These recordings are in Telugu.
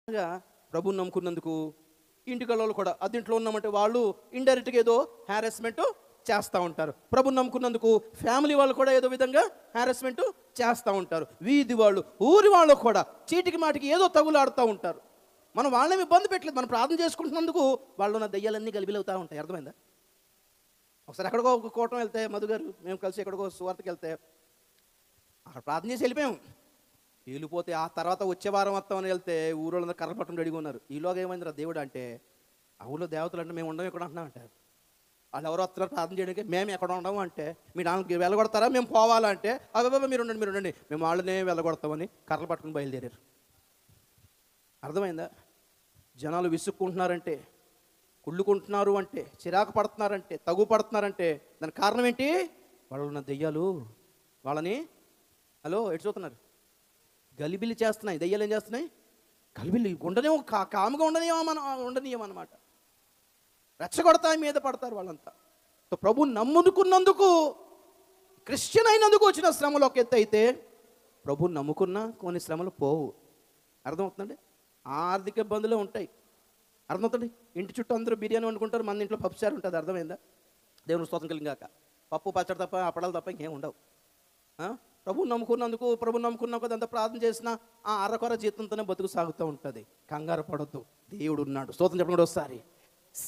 ప్రభుని నమ్ముకున్నందుకు ఇంటికల్లో కూడా అదింట్లో ఉన్నామంటే వాళ్ళు ఇండైరెక్ట్గా ఏదో హారాస్మెంట్ చేస్తూ ఉంటారు. ప్రభుని నమ్ముకున్నందుకు ఫ్యామిలీ వాళ్ళు కూడా ఏదో విధంగా హారాస్మెంట్ చేస్తూ ఉంటారు. వీధి వాళ్ళు, ఊరి వాళ్ళు కూడా చీటికి మాటికి ఏదో తగులాడుతూ ఉంటారు. మనం వాళ్ళని ఇబ్బంది పెట్టలేదు, మనం ప్రార్థన చేసుకుంటున్నందుకు వాళ్ళు ఉన్న దయ్యాలన్నీ గలిబిలవుతూ ఉంటాయి. అర్థమైందా? ఒకసారి ఎక్కడికో ఒక కూటం వెళ్తే, మధు గారు మేము కలిసి ఎక్కడికో సువార్తకి వెళ్తే అక్కడ ప్రార్థన చేసి వెళ్ళిపోయాము. వెళ్ళిపోతే ఆ తర్వాత వచ్చే వారం వస్తామని వెళ్తే ఊరోళ్ళందరూ కర్ర పట్టుకుని రెడీగా ఉన్నారు. ఈలోగా ఏమైందిరా దేవుడు అంటే, ఆ ఊళ్ళో దేవతలు అంటే మేము ఉండడం ఇక్కడ అంటున్నాం అంటారు. వాళ్ళు ఎవరో వస్తున్నారు ప్రార్థన చేయడానికి, మేము ఎక్కడ ఉండము అంటే, మీరు వాళ్ళకి వెళ్ళగొడతారా, మేము పోవాలంటే అబ్బాబా మీరు ఉండండి మేము వాళ్ళనే వెళ్ళగొడతామని కర్రలు పట్టుకుని బయలుదేరారు. అర్థమైందా? జనాలు విసుక్కుంటున్నారంటే, కుళ్ళుకుంటున్నారు అంటే, చిరాకు పడుతున్నారంటే, తగు పడుతున్నారంటే దానికి కారణం ఏంటి? వాళ్ళు ఉన్న దెయ్యాలు వాళ్ళని ఎటు చూస్తున్నారు, గలిబిలి చేస్తున్నాయి. దెయ్యాలు ఏం చేస్తున్నాయి? గలిబిలి ఉండనేమో, కాముగా ఉండనీయమన్నమాట. రెచ్చగొడతాయి, మీద పడతారు వాళ్ళంతా. ప్రభు నమ్ముకున్నందుకు, క్రిస్టియన్ అయినందుకు వచ్చిన శ్రమలు ఒక ఎత్తు అయితే, ప్రభు నమ్ముకున్న కొన్ని శ్రమలు పోవు. అర్థమవుతుందండి? ఆర్థిక ఇబ్బందులు ఉంటాయి. అర్థమవుతుంది? ఇంటి చుట్టూ అందరూ బిర్యానీ వండుకుంటారు, మన ఇంట్లో పప్పుచారు ఉంటుంది. అర్థమైందా? దేవుని స్తోత్రం కలిగాక పప్పు పచ్చడి తప్ప, అప్పడాలు తప్ప ఇంకేం ఉండవు. ప్రభు నమ్ముకున్నందుకు, ప్రభు నమ్ముకున్నాక అంతా ప్రార్థన చేసిన ఆ అరకొర జీతంతోనే బతుకు సాగుతూ ఉంటుంది. కంగారు పడొద్దు, దేవుడు ఉన్నాడు. స్తోత్రం చెప్పండి ఒకసారి.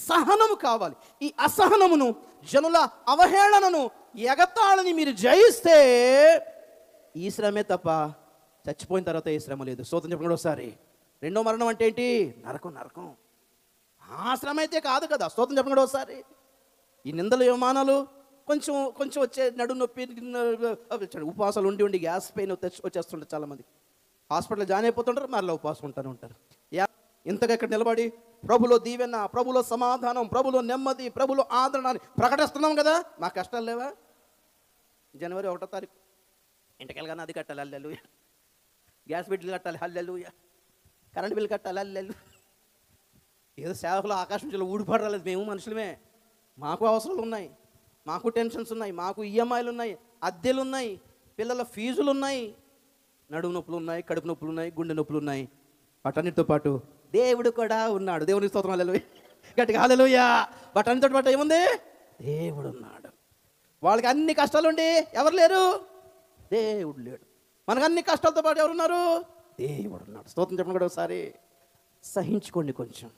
సహనము కావాలి. ఈ అసహనమును, జనుల అవహేళనను, ఎగతాళని మీరు జయిస్తే ఈ శ్రమే తప్ప చచ్చిపోయిన తర్వాత ఏ శ్రమ లేదు. స్తోత్రం చెప్పండి ఒకసారి. రెండో మరణం అంటే ఏంటి? నరకం. ఆ శ్రమ అయితే కాదు కదా. స్తోత్రం చెప్పండి ఒకసారి. ఈ నిందలు, అవమానాలు, కొంచెం వచ్చే నడు నొప్పి, ఉపవాసాలు ఉండి గ్యాస్ పెయిన్ వచ్చేస్తుంటారు చాలామంది. హాస్పిటల్ జాయిన్ అయిపోతుంటారు, మరలా ఉపవాసం ఉంటారు. ఇంతగా ఇక్కడ నిలబడి ప్రభులో దీవెన, ప్రభులో సమాధానం, ప్రభులో నెమ్మది, ప్రభులో ఆదరణ అని ప్రకటిస్తున్నాం కదా. మా కష్టాలు లేవా? జనవరి 1వ తారీఖు ఇంటికి వెళ్ళగానే అది కట్టాలి, హల్లెలూయా. గ్యాస్ బిల్లు కట్టాలి, హల్లెలూయా. కరెంట్ బిల్లు కట్టాలి, హల్లెలూయా. ఏదో సేవకులు ఆకాశం నుంచి ఊడిపడలేదు. మేము మనుషులమే, మాకు అవసరాలు ఉన్నాయి, మాకు టెన్షన్స్ ఉన్నాయి, మాకు ఈఎంఐలు ఉన్నాయి, అద్దెలు ఉన్నాయి, పిల్లల ఫీజులు ఉన్నాయి, నడుము నొప్పులు ఉన్నాయి, కడుపు నొప్పులు ఉన్నాయి, గుండె నొప్పులు ఉన్నాయి. వాటన్నిటితో పాటు దేవుడు కూడా ఉన్నాడు. దేవునికి స్తోత్రం, హల్లెలూయా. గట్టిగా హల్లెలూయా. వాటన్నిటితో పాటు ఏముంది? దేవుడు ఉన్నాడు. వాళ్ళకి అన్ని కష్టాలు ఉండి ఎవరు లేరు? దేవుడు లేడు. మనకు అన్ని కష్టాలతో పాటు ఎవరున్నారు? దేవుడు ఉన్నాడు. స్తోత్రం చెప్పండి కూడా ఒకసారి. సహించుకోండి కొంచెం.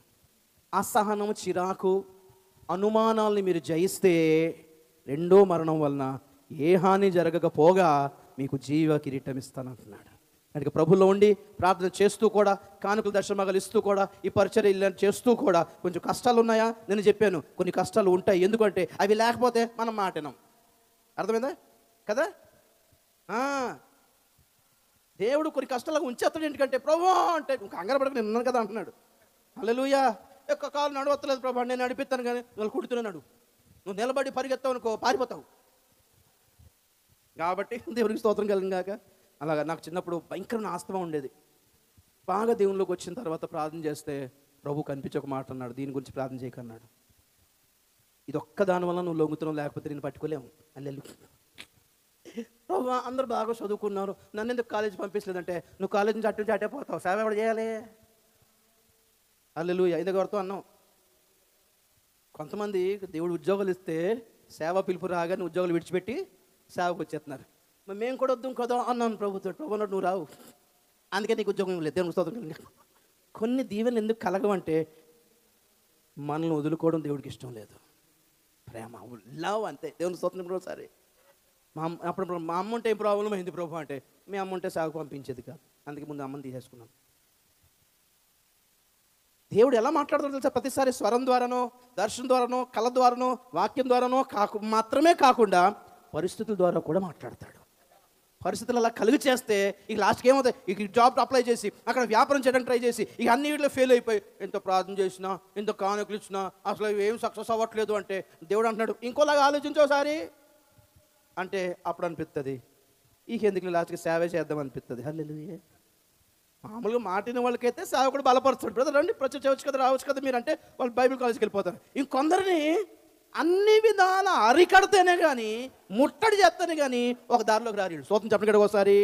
అసహనము, చిరాకు, అనుమానాల్ని మీరు జయిస్తే రెండో మరణం వలన ఏ హాని జరగకపోగా మీకు జీవ కిరీటం ఇస్తానంటున్నాడు. అంటే ప్రభులో ఉండి ప్రార్థన చేస్తూ కూడా, కానుకలు దర్శనమగలు ఇస్తూ కూడా, ఈ పరిచర్య చేస్తూ కూడా కొంచెం కష్టాలు ఉన్నాయా? నేను చెప్పాను, కొన్ని కష్టాలు ఉంటాయి. ఎందుకంటే అవి లేకపోతే మనం మాటినాం. అర్థమైందా కదా? దేవుడు కొన్ని కష్టాలకు ఉంచేస్తాడు. ఎందుకంటే ప్రభు అంటే కంగారు పడక నేను ఉన్నాను కదా అంటున్నాడు. హల్లెలూయా. ఒక్క కాలు నడవత్తలేదు ప్రభు, నేను నడిపిస్తాను కానీ వాళ్ళు కుడుతున్నాడు. నువ్వు నిలబడి పరిగెత్తావు అనుకో, పారిపోతావు. కాబట్టి దేవుడికి స్తోత్రం కలిగాక. అలాగా నాకు చిన్నప్పుడు భయంకరమైన ఆస్తమా ఉండేది. బాగా దేవునిలోకి వచ్చిన తర్వాత ప్రార్థన చేస్తే ప్రభు కనిపించి ఒక మాట అన్నాడు, దీని గురించి ప్రార్థన చేయకన్నాడు. ఇది ఒక్క దాని వల్ల నువ్వు లొంగుతున్నావు, లేకపోతే నేను పట్టుకోలేము. హల్లెలూయా. ప్రభు అందరూ బాగా చదువుకున్నారు, నన్ను ఎందుకు కాలేజీ పంపించలేదంటే, నువ్వు కాలేజీ నుంచి అటు నుంచి అటే పోతావు, సేవ ఎవరు చేయాలి? హల్లెలూయా. ఇందుకు ఎవరితో అన్నాం. కొంతమంది దేవుడు ఉద్యోగాలు ఇస్తే సేవ పిలుపు రాగానే ఉద్యోగాలు విడిచిపెట్టి సేవకు వచ్చేస్తున్నారు. మరి మేము కూడా వద్దాం కదా అన్నాను ప్రభుత్వం. ప్రభు నువ్వు రావు, అందుకే నీకు ఉద్యోగం ఇవ్వలేదు. దేవుని స్తోత్రం. కొన్ని దీవెనలు ఎందుకు కలగవంటే మనల్ని వదులుకోవడం దేవుడికి ఇష్టం లేదు. ప్రేమ, లవ్, అంతే. దేవుని స్తోత్రం కూడా సరే. అప్పుడు మా అమ్మ ఉంటే ఏం ప్రాబ్లం అయింది ప్రభు అంటే, మీ అమ్మ ఉంటే సేవకు పంపించేది కాదు, అందుకే ముందు అమ్మని తీసేసుకున్నాను. దేవుడు ఎలా మాట్లాడుతాడో తెలుసా? ప్రతిసారి స్వరం ద్వారానో, దర్శనం ద్వారానో, కళ ద్వారానో, వాక్యం ద్వారానో మాత్రమే కాకుండా పరిస్థితుల ద్వారా కూడా మాట్లాడతాడు. పరిస్థితులు అలా కలుగు చేస్తే ఇక లాస్ట్కి ఏమవుతాయి? ఇక జాబ్ అప్లై చేసి అక్కడ వ్యాపారం చేయడానికి ట్రై చేసి ఇక అన్ని వీటిలో ఫెయిల్ అయిపోయి, ఎంత ప్రార్థన చేసినా, ఎంత కానుకలు ఇచ్చినా అసలు ఏం సక్సెస్ అవ్వట్లేదు అంటే దేవుడు అంటున్నాడు, ఇంకోలాగా ఆలోచించోసారి అంటే అప్పుడు అనిపిస్తుంది, ఇక ఎందుకు లాస్ట్కి సేవ చేద్దాం అనిపిస్తుంది. హల్లెలూయా. మామూలుగా మాటిన వాళ్ళకైతే సేవకుడు బలపరుస్తాడు. బ్రదర్ రండి, ప్రచారం చేయవచ్చు కదా, రావచ్చు కదా మీరు అంటే వాళ్ళు బైబిల్ కాలేజ్కి వెళ్ళిపోతారు. ఇంకొందరిని అన్ని విధాల అరికడితేనే కానీ, ముట్టడి చేస్తేనే కానీ ఒక దారిలోకి రారు. స్తోత్రం చెప్పండి ఒకసారి.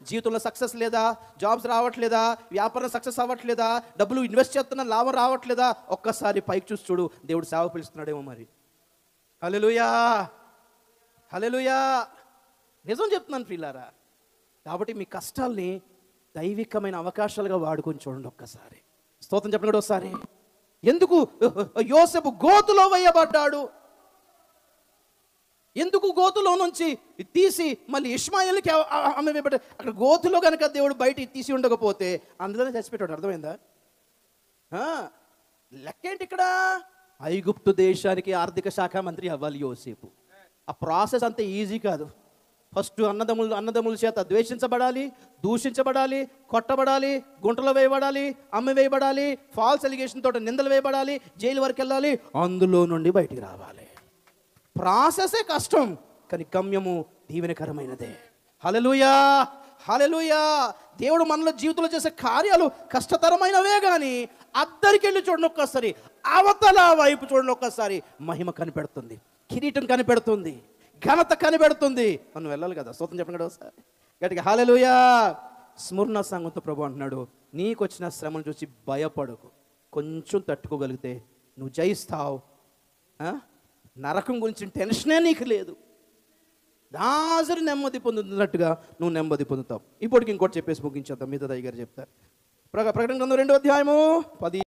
జీవితంలో సక్సెస్ లేదా, జాబ్స్ రావట్లేదా, వ్యాపారం సక్సెస్ అవ్వట్లేదా, డబ్బులు ఇన్వెస్ట్ చేస్తున్నా లాభం రావట్లేదా, ఒక్కసారి పైకి చూసి చూడు, దేవుడు సేవ పిలుస్తున్నాడేమో మరి. హల్లెలూయా, హల్లెలూయా. నిజం చెప్తున్నాను ప్రియులారా. కాబట్టి మీ కష్టాల్ని దైవికమైన అవకాశాలుగా వాడుకొని చూడండి ఒక్కసారి. స్తోత్రం చెప్పండి కూడా ఒకసారి. ఎందుకు యోసేపు గోతులో వేయబడ్డాడు? ఎందుకు గోతులో నుంచి తీసి మళ్ళీ ఇష్మాయేలుకి ఆమె వేయబడ్డాడు? అక్కడ గోతులో కనుక దేవుడు బయట తీసి ఉండకపోతే అందులోనే చచ్చిపెట్టాడు. అర్థమైందా? లెక్కేంటి ఇక్కడ? ఐగుప్తు దేశానికి ఆర్థిక శాఖ మంత్రి అవ్వాలి యోసేపు. ఆ ప్రాసెస్ అంత ఈజీ కాదు. ఫస్ట్ అన్నదమ్ముల చేత ద్వేషించబడాలి, దూషించబడాలి, కొట్టబడాలి, గుంటలో వేయబడాలి, అమ్మ వేయబడాలి, ఫాల్స్ ఎలిగేషన్ తోటి నిందలు వేయబడాలి, జైలు వరకు వెళ్ళాలి, అందులో నుండి బయటికి రావాలి. ప్రాసెసే కష్టం, కానీ గమ్యము దీవెనకరమైనదే. హల్లెలూయా, హల్లెలూయా. దేవుడు మనలో జీవితంలో చేసే కార్యాలు కష్టతరమైనవే, కానీ అద్దరికి వెళ్ళి చూడండి ఒక్కసారి, అవతల వైపు చూడండి ఒక్కసారి, మహిమ కనిపెడుతుంది, కిరీటం కనిపెడుతుంది, ఘనత కనిపెడుతుంది. మనం వెళ్ళాలి కదా. స్తోత్రం చెప్పండి కదా ఒకసారి గట్టిగా. హల్లెలూయా. స్మరణ సంఘంతో ప్రభు అంటున్నాడు, నీకు వచ్చిన శ్రమను చూసి భయపడకు, కొంచెం తట్టుకోగలిగితే నువ్వు జయిస్తావు. నరకం గురించి టెన్షనే నీకు లేదు. లాజరు నెమ్మది పొందుతున్నట్టుగా నువ్వు నెమ్మది పొందుతావు. ఇప్పటికి ఇంకోటి చెప్పేసి ముగించేద్దాం, మిగతా గారు చెప్తారు. ప్రకటన గ్రంథం 2వ అధ్యాయము 10